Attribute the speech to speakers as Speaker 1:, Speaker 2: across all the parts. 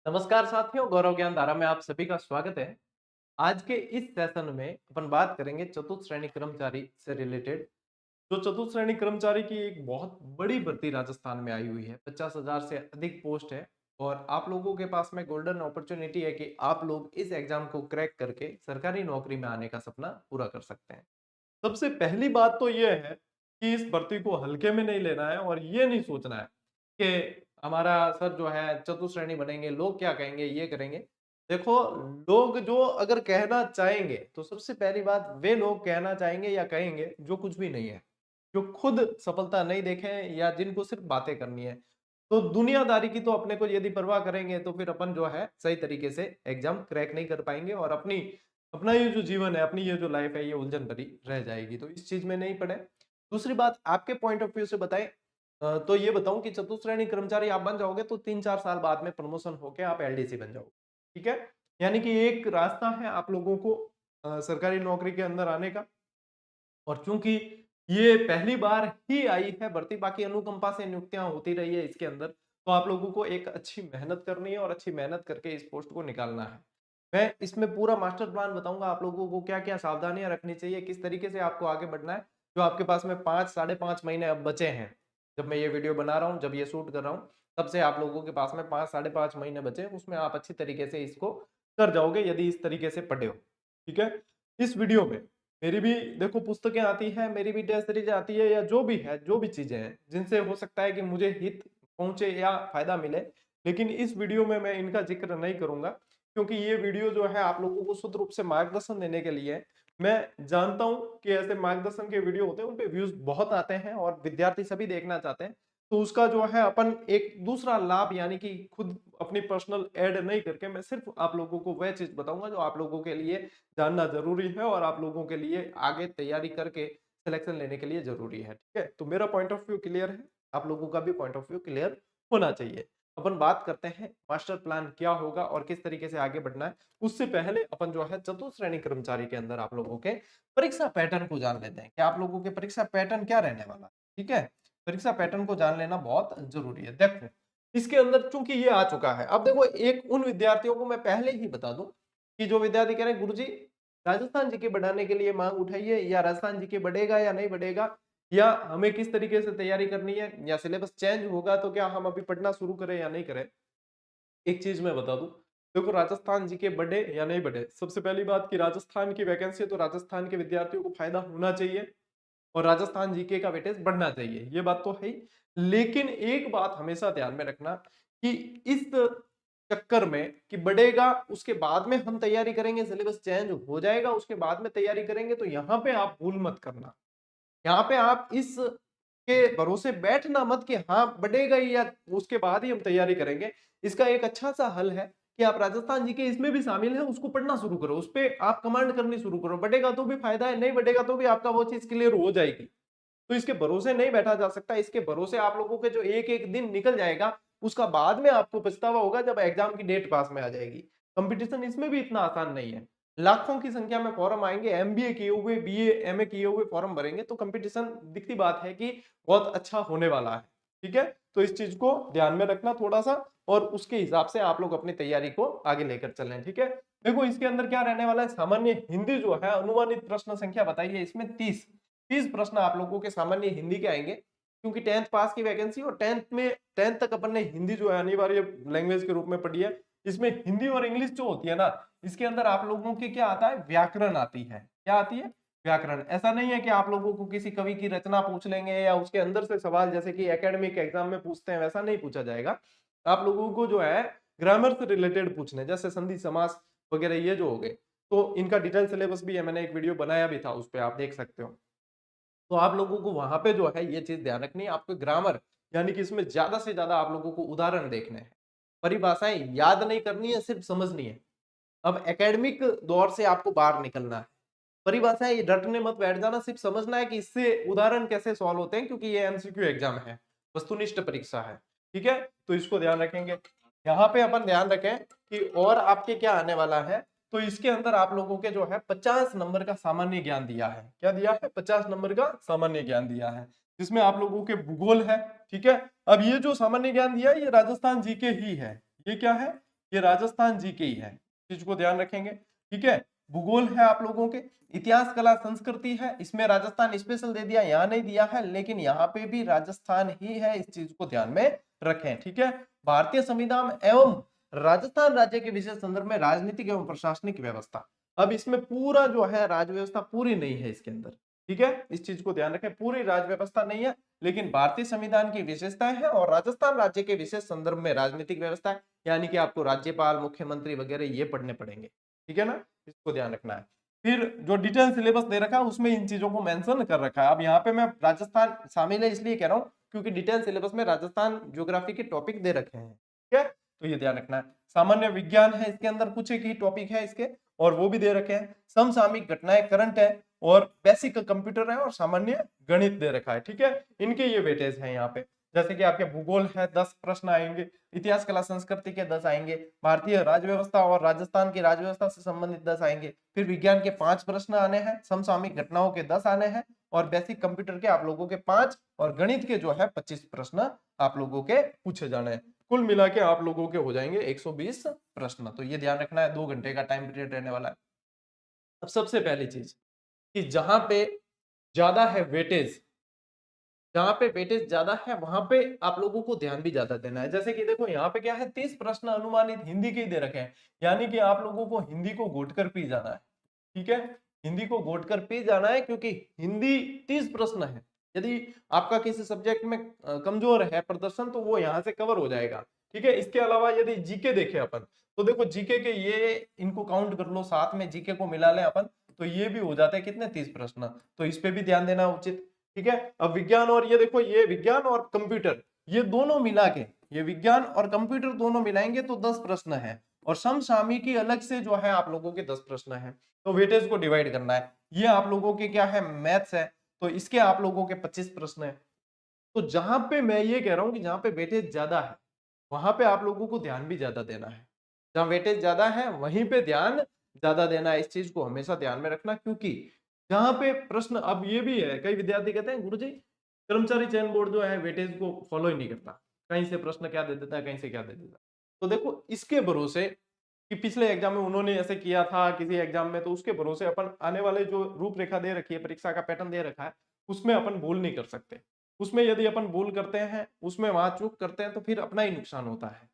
Speaker 1: नमस्कार साथियों, गौरव ज्ञान धारा में आप सभी का स्वागत है। आज के इस सेशन में अपन बात करेंगे चतुर्थ श्रेणी कर्मचारी से रिलेटेड। जो चतुर्थ श्रेणी कर्मचारी की एक बहुत बड़ी भर्ती राजस्थान में आई हुई है, 50,000 से अधिक पोस्ट है और आप लोगों के पास में गोल्डन अपॉर्चुनिटी है कि आप लोग इस एग्जाम को क्रैक करके सरकारी नौकरी में आने का सपना पूरा कर सकते हैं। सबसे पहली बात तो ये है कि इस भर्ती को हल्के में नहीं लेना है और ये नहीं सोचना है कि हमारा सर जो है चतुश्रेणी बनेंगे, लोग क्या कहेंगे, ये करेंगे। देखो, लोग जो अगर कहना चाहेंगे तो सबसे पहली बात वे लोग कहना चाहेंगे या कहेंगे जो कुछ भी नहीं है, जो खुद सफलता नहीं देखे या जिनको सिर्फ बातें करनी है। तो दुनियादारी की तो अपने को यदि परवाह करेंगे तो फिर अपन जो है सही तरीके से एग्जाम क्रैक नहीं कर पाएंगे और अपना ये जो जीवन है, अपनी ये जो लाइफ है, ये उलझन भरी रह जाएगी। तो इस चीज में नहीं पड़े। दूसरी बात, आपके पॉइंट ऑफ व्यू से बताएं तो ये बताऊं कि चतुश्रेणी कर्मचारी आप बन जाओगे तो 3-4 साल बाद में प्रमोशन होके आप एलडीसी बन जाओगे। ठीक है, यानी कि एक रास्ता है आप लोगों को सरकारी नौकरी के अंदर आने का। और चूंकि ये पहली बार ही आई है भर्ती, बाकी अनुकंपा से नियुक्तियां होती रही है इसके अंदर, तो आप लोगों को एक अच्छी मेहनत करनी है और अच्छी मेहनत करके इस पोस्ट को निकालना है। मैं इसमें पूरा मास्टर प्लान बताऊंगा आप लोगों को, क्या क्या सावधानियां रखनी चाहिए, किस तरीके से आपको आगे बढ़ना है। जो आपके पास में 5-5.5 महीने अब बचे हैं, जब मैं ये वीडियो बना रहा हूँ, जब ये शूट कर रहा हूँ, तब से आप लोगों के पास में 5-5.5 महीने बचे हैं। उसमें आप अच्छी तरीके से इसको कर जाओगे यदि इस तरीके से पढ़े हो। ठीक है, इस वीडियो में मेरी भी देखो पुस्तकें आती हैं, मेरी भी टेस्ट सीरीज आती है, या जो भी है, जो भी चीजें हैं जिनसे हो सकता है कि मुझे हित पहुंचे या फायदा मिले, लेकिन इस वीडियो में मैं इनका जिक्र नहीं करूंगा क्योंकि ये वीडियो जो है आप लोगों को शुद्ध रूप से मार्गदर्शन देने के लिए है। मैं जानता हूं कि ऐसे मार्गदर्शन के वीडियो होते हैं, उन पे व्यूज बहुत आते हैं और विद्यार्थी सभी देखना चाहते हैं। तो उसका जो है अपन एक दूसरा लाभ, यानी कि खुद अपनी पर्सनल ऐड नहीं करके मैं सिर्फ आप लोगों को वह चीज बताऊंगा जो आप लोगों के लिए जानना जरूरी है और आप लोगों के लिए आगे तैयारी करके सिलेक्शन लेने के लिए जरूरी है। ठीक है, तो मेरा पॉइंट ऑफ व्यू क्लियर है, आप लोगों का भी पॉइंट ऑफ व्यू क्लियर होना चाहिए। अपन बात करते हैं मास्टर प्लान क्या होगा और किस तरीके से आगे बढ़ना है। उससे पहले अपन जो है चतुर्थ श्रेणी कर्मचारी के अंदर आप लोगों के परीक्षा पैटर्न को जान लेते हैं कि आप लोगों के परीक्षा पैटर्न क्या रहने वाला है। ठीक है, परीक्षा पैटर्न को जान लेना बहुत जरूरी है। देखो, इसके अंदर चूंकि ये आ चुका है, अब देखो एक उन विद्यार्थियों को मैं पहले ही बता दूं कि जो विद्यार्थी कह रहे हैं गुरुजी राजस्थान जी के बढ़ाने के लिए मांग उठाइए, या राजस्थान जी के बढ़ेगा या नहीं बढ़ेगा, या हमें किस तरीके से तैयारी करनी है, या सिलेबस चेंज होगा तो क्या हम अभी पढ़ना शुरू करें या नहीं करें। एक चीज मैं बता दूं, देखो राजस्थान जी के बढ़े या नहीं बढ़े, सबसे पहली बात कि राजस्थान की वैकेंसी है तो राजस्थान के विद्यार्थियों को फायदा होना चाहिए और राजस्थान जीके का वेटेज बढ़ना चाहिए, ये बात तो है ही। लेकिन एक बात हमेशा ध्यान में रखना कि इस चक्कर में कि बढ़ेगा उसके बाद में हम तैयारी करेंगे, सिलेबस चेंज हो जाएगा उसके बाद में तैयारी करेंगे, तो यहाँ पे आप भूल मत करना। यहाँ पे आप इस के भरोसे बैठना मत कि हाँ बढ़ेगा ही या उसके बाद ही हम तैयारी करेंगे। इसका एक अच्छा सा हल है कि आप राजस्थान जी के इसमें भी शामिल है, उसको पढ़ना शुरू करो, उस पे आप कमांड करनी शुरू करो। बढ़ेगा तो भी फायदा है, नहीं बढ़ेगा तो भी आपका वो चीज क्लियर हो जाएगी। तो इसके भरोसे नहीं बैठा जा सकता। इसके भरोसे आप लोगों के जो एक एक दिन निकल जाएगा, उसका बाद में आपको पछतावा होगा जब एग्जाम की डेट पास में आ जाएगी। कंपटीशन इसमें भी इतना आसान नहीं है, लाखों की संख्या में फॉर्म आएंगे, एमबीए किए हुए, बीए एमए किए हुए फॉर्म भरेंगे, तो कंपटीशन दिखती बात है कि बहुत अच्छा होने वाला है। ठीक है, तो इस चीज को ध्यान में रखना थोड़ा सा, और उसके हिसाब से आप लोग अपनी तैयारी को आगे लेकर चलें। ठीक है, देखो इसके अंदर क्या रहने वाला है, सामान्य हिंदी जो है, अनुमानित प्रश्न संख्या बताइए इसमें 30 प्रश्न आप लोगों के सामान्य हिंदी के आएंगे, क्योंकि 10th पास की वैकेंसी और 10th तक अपन ने हिंदी जो है अनिवार्य लैंग्वेज के रूप में पढ़ी है। इसमें हिंदी और इंग्लिश जो होती है ना, इसके अंदर आप लोगों के क्या आता है, व्याकरण आती है। क्या आती है, व्याकरण। ऐसा नहीं है कि आप लोगों को किसी कवि की रचना पूछ लेंगे या उसके अंदर से सवाल जैसे कि एकेडमिक एग्जाम में पूछते हैं, वैसा नहीं पूछा जाएगा। आप लोगों को जो है ग्रामर से रिलेटेड पूछने, जैसे संधि समास वगैरह, ये जो हो गए, तो इनका डिटेल सिलेबस भी है, मैंने एक वीडियो बनाया भी था, उस पर आप देख सकते हो। तो आप लोगों को वहां पे जो है ये चीज ध्यान रखनी है, आपको ग्रामर यानी कि इसमें ज्यादा से ज्यादा आप लोगों को उदाहरण देखने हैं, परिभाषाएं याद नहीं करनी है, सिर्फ समझनी है। अब एकेडमिक दौर से आपको बाहर निकलना है, परिभाषाएं रटने मत बैठ जाना, सिर्फ समझना है कि इससे उदाहरण कैसे सॉल्व होते हैं, क्योंकि ये एमसीक्यू एग्जाम है, वस्तुनिष्ठ परीक्षा है। ठीक है, तो इसको ध्यान रखेंगे। यहाँ पे अपन ध्यान रखें कि और आपके क्या आने वाला है, तो इसके अंदर आप लोगों के जो है 50 नंबर का सामान्य ज्ञान दिया है। क्या दिया है, 50 नंबर का सामान्य ज्ञान दिया है, जिसमें आप लोगों के भूगोल है। ठीक है, अब ये जो सामान्य ज्ञान दिया है ये राजस्थान जीके ही है। ये क्या है, ये राजस्थान जी के ही है, चीज को ध्यान रखेंगे। ठीक है, भूगोल है आप लोगों के, इतिहास कला संस्कृति है, इसमें राजस्थान स्पेशल दे दिया, यहाँ नहीं दिया है, लेकिन यहाँ पे भी राजस्थान ही है, इस चीज को ध्यान में रखें। ठीक है, भारतीय संविधान एवं राजस्थान राज्य के विशेष संदर्भ में राजनीतिक एवं प्रशासनिक व्यवस्था। अब इसमें पूरा जो है राज व्यवस्था पूरी नहीं है इसके अंदर। ठीक है, इस चीज को ध्यान रखें, पूरी राज व्यवस्था नहीं है, लेकिन भारतीय संविधान की विशेषताएं हैं और राजस्थान राज्य के विशेष संदर्भ में राजनीतिक व्यवस्था है, यानी कि आपको राज्यपाल, मुख्यमंत्री वगैरह ये पढ़ने पड़ेंगे। ठीक है ना, इसको ध्यान रखना है। फिर जो डिटेल सिलेबस दे रखा है उसमें इन चीजों को मेंशन कर रखा है। अब यहाँ पे मैं राजस्थान शामिल है इसलिए कह रहा हूँ क्योंकि डिटेल सिलेबस में राजस्थान ज्योग्राफी के टॉपिक दे रखे हैं। ठीक है, तो ये ध्यान रखना है। सामान्य विज्ञान है, इसके अंदर कुछ एक ही टॉपिक है इसके, और वो भी दे रखे हैं। समसामयिक घटनाएं, करंट है, और बेसिक कंप्यूटर है, और सामान्य गणित दे रखा है। ठीक है, इनके ये वेटेज है यहाँ पे। जैसे कि आपके भूगोल है 10 प्रश्न आएंगे, इतिहास कला संस्कृति के 10 आएंगे, भारतीय राज्य व्यवस्था और राजस्थान की राज्य व्यवस्था से संबंधित 10 आएंगे, फिर विज्ञान के 5 प्रश्न आने हैं, समसामयिक घटनाओं के 10 आने हैं, और बेसिक कंप्यूटर के आप लोगों के 5, और गणित के जो है 25 प्रश्न आप लोगों के पूछे जाने हैं। कुल मिला के आप लोगों के हो जाएंगे 120 प्रश्न। तो ये ध्यान रखना है, 2 घंटे का टाइम पीरियड रहने वाला है। अब सबसे पहली चीज कि जहां पे ज्यादा है वेटेज, जहां पे वेटेज ज्यादा है वहां पे आप लोगों को ध्यान भी ज्यादा देना है। जैसे कि देखो यहाँ पे क्या है, 30 प्रश्न अनुमानित हिंदी के ही दे रखे हैं, यानी कि आप लोगों को हिंदी को घोट कर पी जाना है। ठीक है, हिंदी को घोट कर पी जाना है, क्योंकि हिंदी 30 प्रश्न है। यदि आपका किसी सब्जेक्ट में कमजोर है प्रदर्शन तो वो यहाँ से कवर हो जाएगा। ठीक है, इसके अलावा यदि जीके देखे अपन, तो देखो जीके के ये इनको काउंट कर लो, साथ में जीके को मिला लें अपन, तो ये भी हो जाते हैं कितने, 30 प्रश्न। तो इस पे भी ध्यान देना उचित। ठीक है, अब विज्ञान, और ये देखो ये विज्ञान और कंप्यूटर, ये दोनों मिला के, ये विज्ञान और कंप्यूटर दोनों मिलाएंगे तो 10 प्रश्न है, और समसामयिकी अलग से जो है आप लोगों के 10 प्रश्न है। तो वेटेज को डिवाइड करना है। ये आप लोगों के क्या है, मैथ्स है, तो इसके आप लोगों के 25 प्रश्न है। तो जहां पे मैं ये कह रहा हूं कि जहां पे वेटेज ज्यादा है वहां पे आप लोगों को ध्यान भी ज्यादा देना है। जहां वेटेज ज्यादा है वहीं पे ध्यान ज्यादा देना है, इस चीज को हमेशा ध्यान में रखना। क्योंकि जहां पे प्रश्न, अब ये भी है, कई विद्यार्थी कहते हैं गुरुजी कर्मचारी चयन बोर्ड जो है वेटेज को फॉलो ही नहीं करता, कहीं से प्रश्न क्या दे देता है, कहीं से क्या दे देता है। तो देखो इसके भरोसे कि पिछले एग्जाम में उन्होंने ऐसे किया था किसी एग्जाम में, तो उसके भरोसे अपन आने वाले जो रूपरेखा दे रखी है, परीक्षा का पैटर्न दे रखा है, उसमें अपन भूल नहीं कर सकते। उसमें यदि अपन भूल करते हैं, उसमें वहां चूक करते हैं, तो फिर अपना ही नुकसान होता है।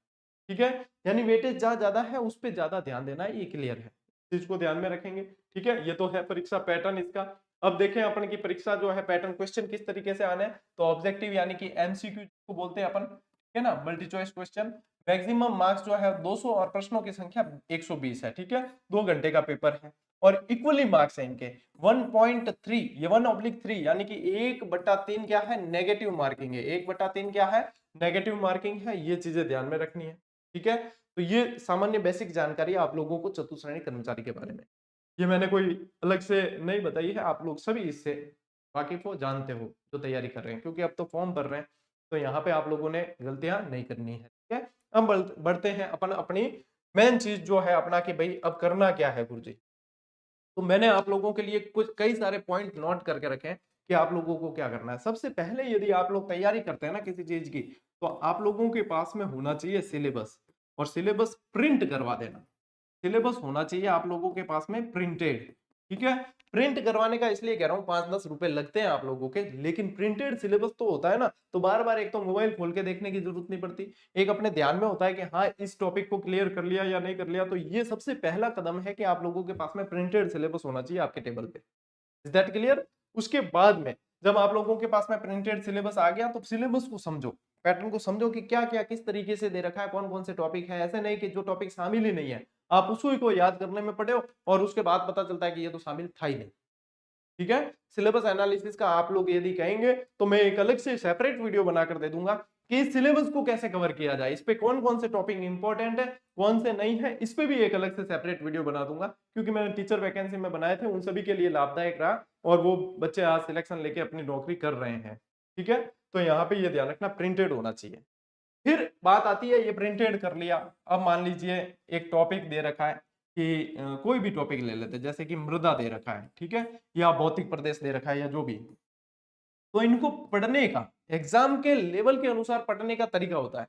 Speaker 1: ठीक है, यानी वेटेज जहां ज्यादा है उस पर ज्यादा ध्यान देना है, ये क्लियर है, चीज को ध्यान में रखेंगे। ठीक है, ये तो है परीक्षा पैटर्न इसका। अब देखें अपन की परीक्षा जो है पैटर्न, क्वेश्चन किस तरीके से आने हैं। तो ऑब्जेक्टिव यानी कि एमसीक्यू को बोलते हैं अपन, ठीक है ना, multi choice question. Maximum marks जो है 200 और प्रश्नों की संख्या 120 है। ठीक है, 2 घंटे का पेपर है, और इक्वली मार्क्स है इनके 1.3, ये 1/3 यानी कि 1/3 क्या है, नेगेटिव मार्किंग है। 1/3 क्या है, नेगेटिव मार्किंग है। ये चीजें ध्यान में रखनी है। ठीक है, तो ये सामान्य बेसिक जानकारी आप लोगों को चतुश्रेणी कर्मचारी के बारे में, ये मैंने कोई अलग से नहीं बताई है, आप लोग सभी इससे वाकिफ हो, जानते हो जो तैयारी कर रहे हैं, क्योंकि अब तो फॉर्म भर रहे हैं, तो यहाँ पे आप लोगों ने गलतियां नहीं करनी है। ठीक है, अब बढ़ते हैं अपन अपनी मेन चीज जो है अपना, कि भाई अब करना क्या है गुरुजी। तो मैंने आप लोगों के लिए कुछ कई सारे पॉइंट नोट करके रखे हैं कि आप लोगों को क्या करना है। सबसे पहले यदि आप लोग तैयारी करते हैं ना किसी चीज की, तो आप लोगों के पास में होना चाहिए सिलेबस, और सिलेबस प्रिंट करवा देना। सिलेबस होना चाहिए आप लोगों के पास में प्रिंटेड। ठीक है, प्रिंट करवाने का इसलिए कह रहा हूँ 5-10 रुपए लगते हैं आप लोगों के, लेकिन प्रिंटेड सिलेबस तो होता है ना, तो बार बार एक तो मोबाइल खोल के देखने की जरूरत नहीं पड़ती, एक अपने ध्यान में होता है कि हाँ इस टॉपिक को क्लियर कर लिया या नहीं कर लिया। तो ये सबसे पहला कदम है कि आप लोगों के पास में प्रिंटेड सिलेबस होना चाहिए आपके टेबल पे। Is that clear? उसके बाद में जब आप लोगों के पास में प्रिंटेड सिलेबस आ गया, तो सिलेबस को समझो, पैटर्न को समझो कि क्या क्या किस तरीके से दे रखा है, कौन कौन से टॉपिक है। ऐसे नहीं कि जो टॉपिक शामिल ही नहीं है आप उसी को याद करने में पड़े हो, और उसके बाद पता चलता है कि ये तो शामिल था ही नहीं। ठीक है, सिलेबस एनालिसिस का आप लोग यदि कहेंगे तो मैं एक अलग से सेपरेट वीडियो बनाकर दे दूंगा कि इस सिलेबस को कैसे कवर किया जाए, इस पे कौन कौन से टॉपिक इंपॉर्टेंट है, कौन से नहीं है, इस पे भी एक अलग से सेपरेट वीडियो बना दूंगा। क्योंकि मैंने टीचर वैकेंसी में बनाए थे, उन सभी के लिए लाभदायक रहा, और वो बच्चे आज सिलेक्शन लेके अपनी नौकरी कर रहे हैं। ठीक है, तो यहाँ पे ये ध्यान रखना प्रिंटेड होना चाहिए। फिर बात आती है, ये प्रिंटेड कर लिया, अब मान लीजिए एक टॉपिक दे रखा है कि कोई भी टॉपिक ले लेते हैं, जैसे कि मृदा दे रखा है, ठीक है, या भौतिक प्रदेश दे रखा है, या जो भी। तो इनको पढ़ने का एग्जाम के लेवल के अनुसार पढ़ने का तरीका होता है।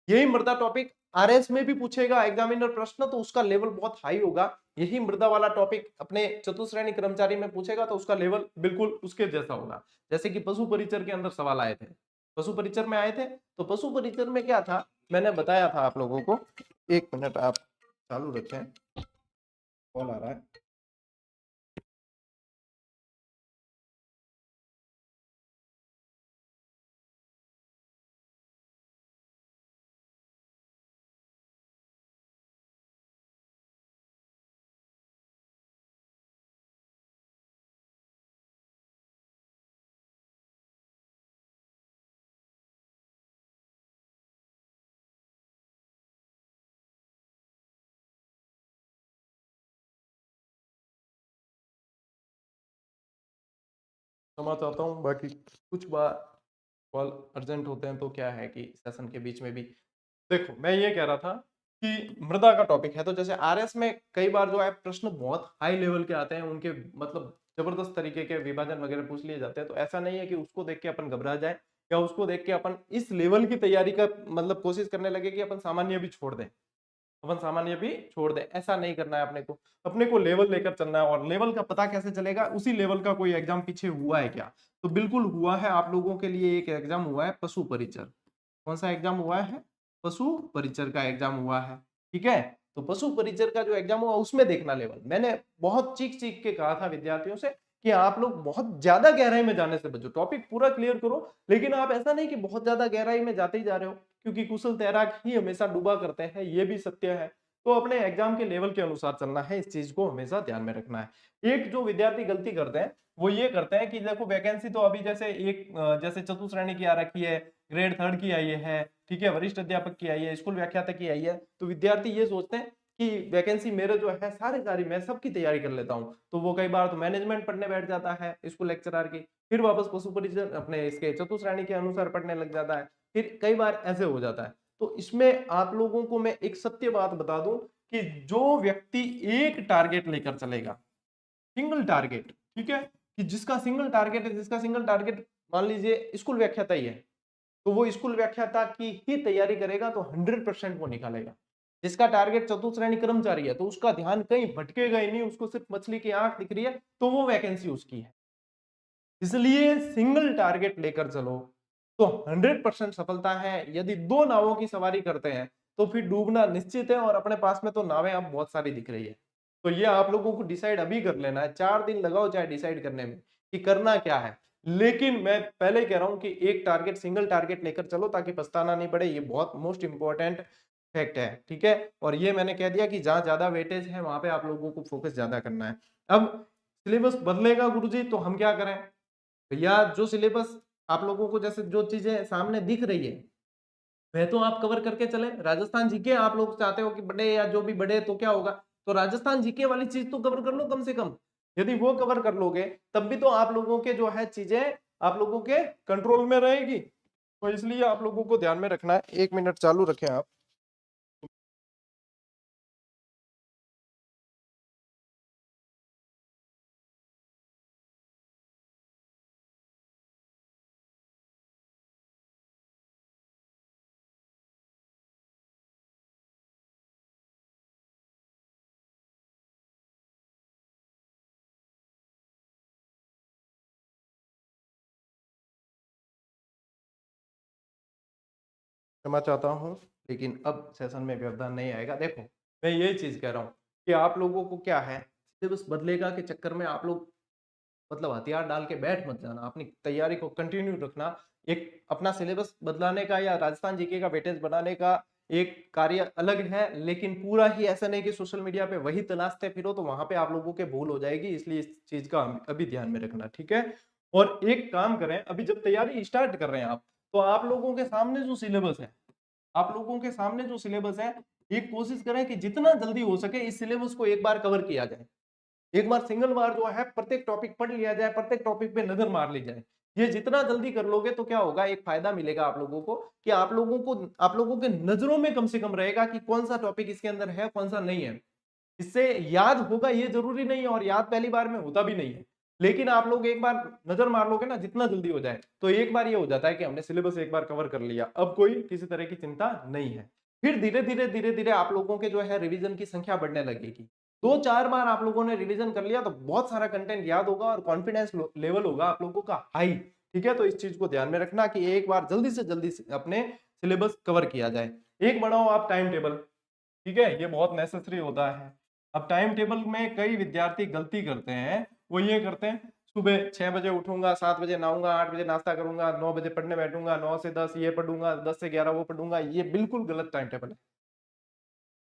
Speaker 1: यही मृदा टॉपिक आरएस में भी पूछेगा एग्जामिनर प्रश्न, तो उसका लेवल बहुत हाई होगा। यही मृदा वाला टॉपिक अपने चतुश्रेणी कर्मचारी में पूछेगा तो उसका लेवल बिल्कुल उसके जैसा होगा। जैसे कि पशु परिचर के अंदर सवाल आए थे, पशु परिचर में आए थे, तो पशु परिचर में क्या था मैंने बताया था आप लोगों को। 1 मिनट आप चालू रखें, कॉल आ रहा है। क्षमा चाहता हूँ, बाकी कुछ बार कॉल अर्जेंट होते हैं तो क्या है कि सेशन के बीच में भी। देखो मैं ये कह रहा था कि मृदा का टॉपिक है, तो जैसे आरएस में कई बार जो है प्रश्न बहुत हाई लेवल के आते हैं, उनके मतलब जबरदस्त तरीके के विभाजन वगैरह पूछ लिए जाते हैं। तो ऐसा नहीं है कि उसको देख के अपन घबरा जाए या उसको देख के अपन इस लेवल की तैयारी का मतलब कोशिश करने लगे कि अपन सामान्य भी छोड़ दें, अपन सामान्य भी छोड़ दें। ऐसा नहीं करना है अपने को, अपने को लेवल लेकर चलना है। और लेवल का पता कैसे चलेगा, उसी लेवल का कोई एग्जाम पीछे हुआ है क्या? तो बिल्कुल हुआ है, आप लोगों के लिए एक एग्जाम हुआ है पशु परिचर। कौन सा एग्जाम हुआ है? पशु परिचर का एग्जाम हुआ है, ठीक है। तो पशु परिचर का जो एग्जाम हुआ उसमें देखना लेवल। मैंने बहुत चीख चीख के कहा था विद्यार्थियों से कि आप लोग बहुत ज्यादा गहराई में जाने से बचो, टॉपिक पूरा क्लियर करो, लेकिन आप ऐसा नहीं कि बहुत ज्यादा गहराई में जाते ही जा रहे हो, क्योंकि कुशल तैराक ही हमेशा डूबा करते हैं, ये भी सत्य है। तो अपने एग्जाम के लेवल के अनुसार चलना है, इस चीज को हमेशा ध्यान में रखना है। एक जो विद्यार्थी गलती करते हैं वो ये करते हैं कि देखो वैकेंसी तो अभी जैसे जैसे चतुश्रेणी की आ रखी है, ग्रेड 3 की आई है, ठीक है, वरिष्ठ अध्यापक की आई है, स्कूल व्याख्याता की आई है, तो विद्यार्थी ये सोचते हैं कि वैकेंसी मेरे जो है सारी मैं सबकी तैयारी कर लेता हूँ। तो वो कई बार तो मैनेजमेंट पढ़ने बैठ जाता है स्कूल लेक्चरर की, फिर वापस पशु परिचर अपने इसके चतुश्रेणी के अनुसार पढ़ने लग जाता है, फिर कई बार ऐसे हो जाता है। तो इसमें आप लोगों को मैं एक सत्य बात बता दूं कि जो व्यक्ति एक टारगेट लेकर चलेगा, सिंगल टारगेट, ठीक है, कि जिसका सिंगल टारगेट है, जिसका सिंगल टारगेट मान लीजिए स्कूल व्याख्याता ही है, तो वो स्कूल व्याख्याता की ही तैयारी करेगा तो 100% वो निकालेगा। जिसका टारगेट चतुश्रेणी कर्मचारी है तो उसका ध्यान कहीं भटकेगा ही नहीं, उसको सिर्फ मछली की आंख दिख रही है तो वो वैकेंसी उसकी है। इसलिए सिंगल टारगेट लेकर चलो तो 100% सफलता है। यदि दो नावों की सवारी करते हैं तो फिर डूबना निश्चित है, और अपने पास में तो नावें अब बहुत सारी दिख रही है। तो ये आप लोगों को डिसाइड अभी कर लेना है, 4 दिन लगाओ चाहे डिसाइड करने में कि करना क्या है। लेकिन मैं पहले कह रहा हूं कि एक टारगेट, सिंगल टारगेट लेकर चलो ताकि पछताना नहीं पड़े, ये बहुत मोस्ट इंपॉर्टेंट फैक्ट है, ठीक है। और ये मैंने कह दिया कि जहां ज्यादा वेटेज है वहां पे आप लोगों को फोकस ज्यादा करना है। अब सिलेबस बदलेगा गुरुजी तो हम क्या करें? भैया जो सिलेबस आप लोगों को जैसे जो चीजें सामने दिख रही है वह तो आप कवर करके चले। राजस्थान जीके आप लोग चाहते हो कि बड़े या जो भी बड़े तो क्या होगा, तो राजस्थान जीके वाली चीज तो कवर कर लो कम से कम। यदि वो कवर कर लोगे तब भी तो आप लोगों के जो है चीजें आप लोगों के कंट्रोल में रहेगी। तो इसलिए आप लोगों को ध्यान में रखना है। 1 मिनट चालू रखें आप। क्षमा चाहता हूँ, लेकिन अब सेशन में व्यवधान नहीं आएगा। देखो मैं यही चीज कह रहा हूँ कि आप लोगों को क्या है, सिलेबस बदलेगा के चक्कर में आप लोग मतलब हथियार डाल के बैठ मत जाना, अपनी तैयारी को कंटिन्यू रखना। एक अपना सिलेबस बदलाने का या राजस्थान जीके का वेटेज बढ़ाने का एक कार्य अलग है, लेकिन पूरा ही ऐसा नहीं कि सोशल मीडिया पे वही तलाशते फिरो, तो वहां पे आप लोगों के भूल हो जाएगी। इसलिए इस चीज का अभी ध्यान में रखना, ठीक है। और एक काम करें, अभी जब तैयारी स्टार्ट कर रहे हैं आप, तो आप लोगों के सामने जो सिलेबस है, आप लोगों के सामने जो सिलेबस है, एक कोशिश करें कि जितना जल्दी हो सके इस सिलेबस को एक बार कवर किया जाए। एक बार सिंगल बार जो है प्रत्येक टॉपिक पढ़ लिया जाए, प्रत्येक टॉपिक पे नजर मार ली जाए। ये जितना जल्दी कर लोगे तो क्या होगा, एक फायदा मिलेगा आप लोगों को कि आप लोगों के नजरों में कम से कम रहेगा कि कौन सा टॉपिक इसके अंदर है कौन सा नहीं है। इससे याद होगा ये जरूरी नहीं है, और याद पहली बार में होता भी नहीं है, लेकिन आप लोग एक बार नजर मार लोगे ना, जितना जल्दी हो जाए, तो एक बार ये हो जाता है कि हमने सिलेबस एक बार कवर कर लिया, अब कोई किसी तरह की चिंता नहीं है। फिर धीरे धीरे आप लोगों के जो है रिवीजन की संख्या बढ़ने लगेगी। 2-4 बार आप लोगों ने रिवीजन कर लिया तो बहुत सारा कंटेंट याद होगा और कॉन्फिडेंस लेवल होगा आप लोगों का हाई। ठीक है, तो इस चीज को ध्यान में रखना कि एक बार जल्दी से जल्दी अपने सिलेबस कवर किया जाए। एक बनाओ आप टाइम टेबल, ठीक है, ये बहुत नेसेसरी होता है। अब टाइम टेबल में कई विद्यार्थी गलती करते हैं, वो ये करते हैं सुबह 6 बजे उठूंगा, 7 बजे नहाऊंगा, 8 बजे नाश्ता करूंगा, 9 बजे पढ़ने बैठूंगा, 9 से 10 ये पढ़ूंगा, 10 से 11 वो पढ़ूंगा। ये बिल्कुल गलत टाइम टेबल है।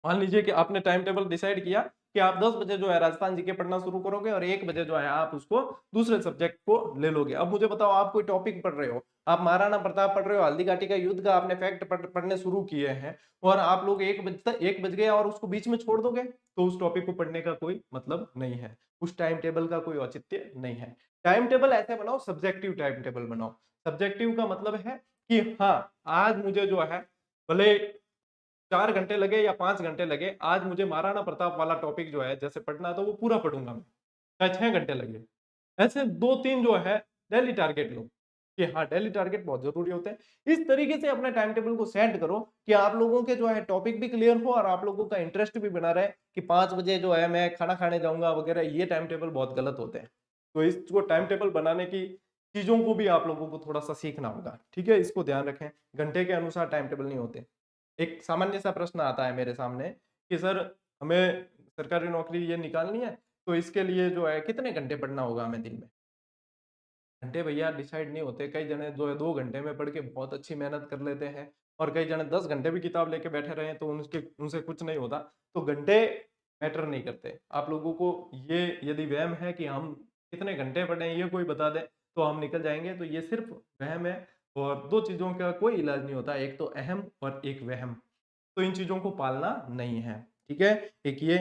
Speaker 1: मान लीजिए कि आपने टाइम टेबल डिसाइड किया कि आप 10 बजे जो है राजस्थान जीके पढ़ना शुरू करोगे और 1 बजे जो है आप उसको दूसरे सब्जेक्ट को ले लोगे। अब मुझे बताओ, आप कोई टॉपिक पढ़ रहे हो, आप महाराणा प्रताप पढ़ रहे हो, हल्दी घाटी का युद्ध का आपने फैक्ट पढ़ने शुरू किए हैं और आप लोग 1 बज गया और उसको बीच में छोड़ दोगे, तो उस टॉपिक को पढ़ने का कोई मतलब नहीं है, उस टाइम टेबल का कोई औचित्य नहीं है। टाइम टेबल ऐसे बनाओ, सब्जेक्टिव टाइम टेबल बनाओ। सब्जेक्टिव का मतलब है कि हाँ, आज मुझे जो है भले 4 घंटे लगे या 5 घंटे लगे, आज मुझे महाराणा प्रताप वाला टॉपिक जो है जैसे पढ़ना है तो वो पूरा पढ़ूंगा मैं, चाहे 6 घंटे लगे। ऐसे 2-3 जो है डेली टारगेट लो कि हाँ, डेली टारगेट बहुत जरूरी होते हैं। इस तरीके से अपने टाइम टेबल को सेट करो कि आप लोगों के जो है टॉपिक भी क्लियर हो और आप लोगों का इंटरेस्ट भी बना रहे कि 5 बजे जो है मैं खाना खाने जाऊंगा वगैरह। ये टाइम टेबल बहुत गलत होते हैं। तो इसको टाइम टेबल बनाने की चीजों को भी आप लोगों को थोड़ा सा सीखना होगा, ठीक है, इसको ध्यान रखें। घंटे के अनुसार टाइम टेबल नहीं होते। एक सामान्य सा प्रश्न आता है मेरे सामने कि सर, हमें सरकारी नौकरी ये निकालनी है, तो इसके लिए जो है कितने घंटे पढ़ना होगा हमें दिन में? घंटे भैया डिसाइड नहीं होते। कई जने जो है 2 घंटे में पढ़ के बहुत अच्छी मेहनत कर लेते हैं और कई जने 10 घंटे भी किताब लेके बैठे रहे तो उनसे कुछ नहीं होता। तो घंटे मैटर नहीं करते। आप लोगों को ये यदि वहम है कि हम कितने घंटे पढ़े ये कोई बता दे तो हम निकल जाएंगे, तो ये सिर्फ वहम है। और दो चीजों का कोई इलाज नहीं होता, एक तो अहम और एक वहम। तो इन चीजों को पालना नहीं है, ठीक है। एक ये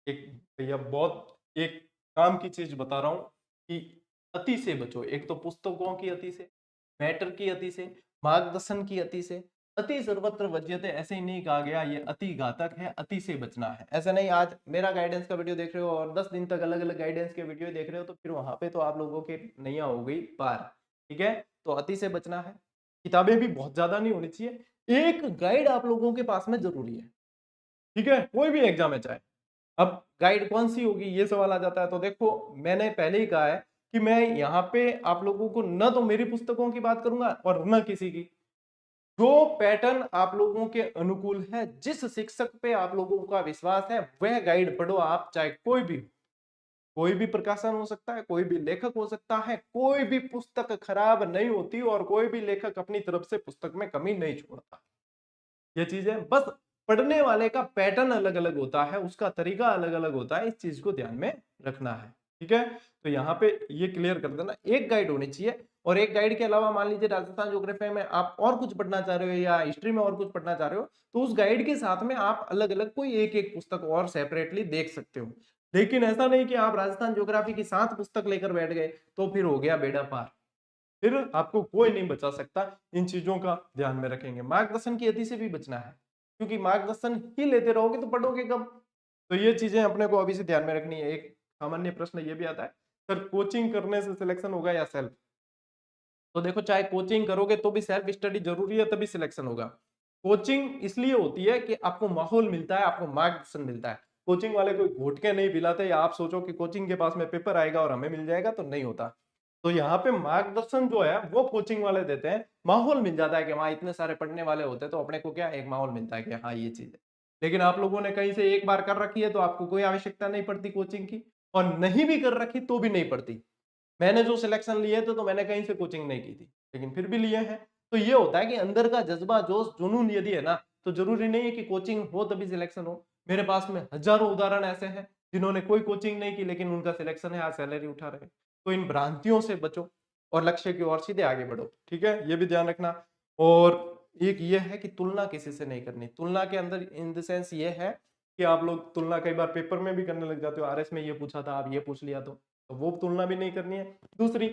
Speaker 1: एक भैया बहुत एक काम की चीज बता रहा हूँ कि अति से बचो। एक तो पुस्तकों की अति से, मैटर की अति से, मार्गदर्शन की अति से। अति सर्वत्र वर्ज्यते ऐसे ही नहीं कहा गया, ये अति घातक है, अति से बचना है। ऐसा नहीं आज मेरा गाइडेंस का वीडियो देख रहे हो और 10 दिन तक अलग अलग गाइडेंस के वीडियो देख रहे हो तो फिर वहां पे तो आप लोगों के नैया हो गई पार, ठीक है। तो अति से बचना है। किताबें भी बहुत ज्यादा नहीं होनी चाहिए। एक गाइड आप लोगों के पास में जरूरी है, ठीक है, कोई भी एग्जाम है चाहे। अब गाइड कौन सी होगी ये सवाल आ जाता है। तो देखो, मैंने पहले ही कहा है कि मैं यहाँ पे आप लोगों को न तो मेरी पुस्तकों की बात करूंगा और न किसी की। जो पैटर्न आप लोगों के अनुकूल है, जिस शिक्षक पे आप लोगों का विश्वास है, वह गाइड पढ़ो आप, चाहे कोई भी प्रकाशन हो सकता है, कोई भी लेखक हो सकता है, कोई भी पुस्तक खराब नहीं होती और कोई भी लेखक अपनी तरफ से पुस्तक में कमी नहीं छोड़ता। ये चीज है, बस पढ़ने वाले का पैटर्न अलग अलग होता है, उसका तरीका अलग अलग होता है, इस चीज को ध्यान में रखना है, ठीक है। तो यहाँ पे ये क्लियर कर देना, एक गाइड होनी चाहिए। और एक गाइड के अलावा मान लीजिए राजस्थान ज्योग्राफी में आप और कुछ पढ़ना चाह रहे हो या हिस्ट्री में और कुछ पढ़ना चाह रहे हो, तो उस गाइड के साथ में आप अलग अलग कोई एक एक पुस्तक और सेपरेटली देख सकते हो। लेकिन ऐसा नहीं कि आप राजस्थान ज्योग्राफी की 7 पुस्तक लेकर बैठ गए तो फिर हो गया बेड़ा पार, फिर आपको कोई नहीं बचा सकता। इन चीजों का ध्यान में रखेंगे। मार्गदर्शन की अति से भी बचना है, क्योंकि मार्गदर्शन ही लेते रहोगे तो पढ़ोगे कब। तो ये चीजें अपने को अभी से ध्यान में रखनी है। एक सामान्य प्रश्न ये भी आता है, सर कोचिंग करने से सिलेक्शन होगा या सेल्फ? तो देखो, चाहे कोचिंग करोगे तो भी सेल्फ स्टडी जरूरी है, तभी सिलेक्शन होगा। कोचिंग इसलिए होती है कि आपको माहौल मिलता है, आपको मार्गदर्शन मिलता है। कोचिंग वाले कोई घोट के नहीं पिलाते, या आप सोचो कि कोचिंग के पास में पेपर आएगा और हमें मिल जाएगा, तो नहीं होता। तो यहाँ पे मार्गदर्शन जो है वो कोचिंग वाले देते हैं। माहौल मिल जाता है कि वहां इतने सारे पढ़ने वाले होते हैं तो अपने को क्या एक माहौल मिलता है कि हाँ ये चीज है। लेकिन आप लोगों ने कहीं से एक बार कर रखी है तो आपको कोई आवश्यकता नहीं पड़ती कोचिंग की, और नहीं भी कर रखी तो भी नहीं पड़ती। मैंने जो सिलेक्शन लिए थे तो मैंने कहीं से कोचिंग नहीं की थी, लेकिन फिर भी लिए हैं। तो ये होता है कि अंदर का जज्बा जोश जुनून यदि है ना, तो जरूरी नहीं है कि कोचिंग हो तभी सिलेक्शन हो। मेरे पास में हजारों उदाहरण ऐसे हैं जिन्होंने कोई कोचिंग नहीं की लेकिन उनका सिलेक्शन है, आज सैलरी उठा रहे हैं। तो इन भ्रांतियों से बचो और लक्ष्य की ओर सीधे आगे बढ़ो, ठीक है, ये भी ध्यान रखना। और एक ये है कि तुलना किसी से नहीं करनी। तुलना के अंदर इन द सेंस ये है कि आप लोग तुलना कई बार पेपर में भी करने लग जाते हो, आरएस में ये पूछा था आप ये पूछ लिया, तो वो तुलना भी नहीं करनी है। दूसरी,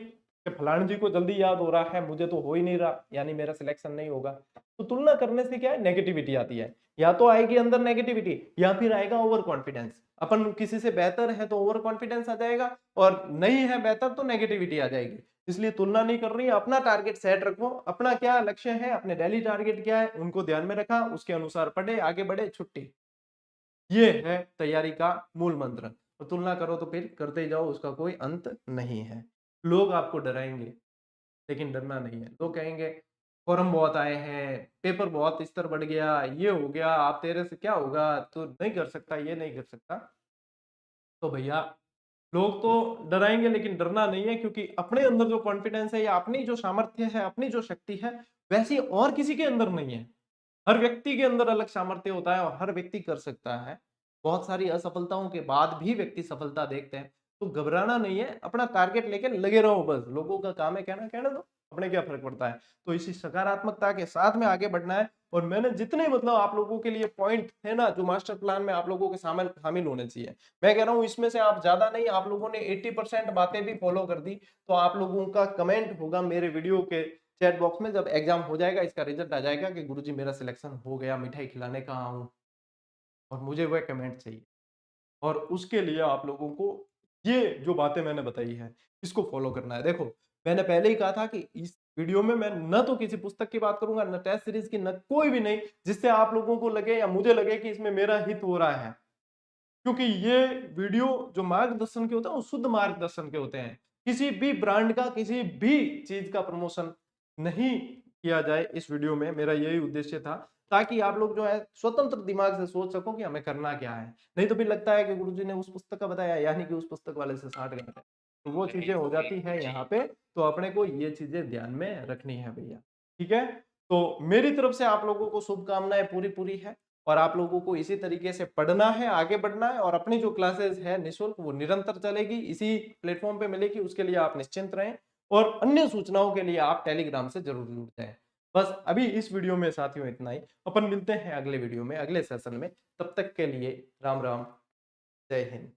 Speaker 1: कि फलाने जी को जल्दी याद हो रहा है, मुझे तो हो ही नहीं रहा, यानी मेरा सिलेक्शन नहीं होगा। तो तुलना करने से क्या है, नेगेटिविटी आती है। या तो आएगी अंदर नेगेटिविटी, या फिर आएगा ओवर कॉन्फिडेंस। अपन किसी से बेहतर है तो ओवर कॉन्फिडेंस आ जाएगा, और नहीं है बेहतर तो नेगेटिविटी आ जाएगी। इसलिए तुलना नहीं कर रही है, अपना टारगेट सेट रखो, अपना क्या लक्ष्य है, अपने डेली टारगेट क्या है, उनको ध्यान में रखा, उसके अनुसार पढ़े, आगे बढ़े, छुट्टी। ये है तैयारी का मूल मंत्र। तो तुलना करो तो फिर करते ही जाओ, उसका कोई अंत नहीं है। लोग आपको डराएंगे, लेकिन डरना नहीं है। लोग कहेंगे फॉर्म बहुत आए हैं, पेपर बहुत स्तर बढ़ गया, ये हो गया, आप तेरे से क्या होगा, तू नहीं कर सकता, ये नहीं कर सकता। तो भैया, लोग तो डराएंगे लेकिन डरना नहीं है, क्योंकि अपने अंदर जो कॉन्फिडेंस है या अपनी जो सामर्थ्य है, अपनी जो शक्ति है, वैसी और किसी के अंदर नहीं है। हर व्यक्ति के अंदर अलग सामर्थ्य होता है और हर व्यक्ति कर सकता है। बहुत सारी असफलताओं के बाद भी व्यक्ति सफलता देखते हैं। तो घबराना नहीं है, अपना टारगेट लेके लगे रहो बस। लोगों का काम है कहना, कहने दो, अपने क्या फर्क पड़ता है। तो इसी सकारात्मकता के साथ में आगे बढ़ना है। और मैंने जितने मतलब आप लोगों के लिए पॉइंट थे ना, जो मास्टर प्लान में आप लोगों के शामिल शामिल होने चाहिए, मैं कह रहा हूँ इसमें से आप ज्यादा नहीं, आप लोगों ने 80% बातें भी फॉलो कर दी। तो आप लोगों का कमेंट होगा मेरे वीडियो के चैट बॉक्स में, जब एग्जाम हो जाएगा, इसका रिजल्ट आ जाएगा कि गुरुजी मेरा सिलेक्शन हो गया, मिठाई खिलाने कहाँ हूँ, और मुझे वह कमेंट चाहिए। और उसके लिए आप लोगों को ये जो बातें मैंने बताई है, इसको फॉलो करना है। देखो, मैंने पहले ही कहा था कि इस वीडियो में मैं न तो किसी पुस्तक की बात करूंगा, न टेस्ट सीरीज की, न कोई भी नहीं, जिससे आप लोगों को लगे या मुझे लगे कि इसमें मेरा हित हो रहा है। क्योंकि ये वीडियो जो मार्गदर्शन के होते हैं, वो शुद्ध मार्गदर्शन के होते हैं। किसी भी ब्रांड का, किसी भी चीज का प्रमोशन नहीं किया जाए इस वीडियो में। मेरा यही उद्देश्य था, ताकि आप लोग जो है स्वतंत्र दिमाग से सोच सको कि हमें करना क्या है। नहीं तो फिर लगता है कि गुरुजी ने उस पुस्तक का बताया, यानी कि उस पुस्तक वाले से 60 घंटे, तो वो चीजें हो जाती है यहाँ पे। तो अपने को ये चीजें ध्यान में रखनी है भैया, ठीक है। तो मेरी तरफ से आप लोगों को शुभकामनाएं पूरी पूरी है, और आप लोगों को इसी तरीके से पढ़ना है, आगे बढ़ना है। और अपनी जो क्लासेस है निःशुल्क, वो निरंतर चलेगी, इसी प्लेटफॉर्म पे मिलेगी, उसके लिए आप निश्चिंत रहें। और अन्य सूचनाओं के लिए आप टेलीग्राम से जरूर जुड़ जाएं। बस अभी इस वीडियो में साथियों इतना ही। अपन मिलते हैं अगले वीडियो में, अगले सेशन में। तब तक के लिए राम राम, जय हिंद।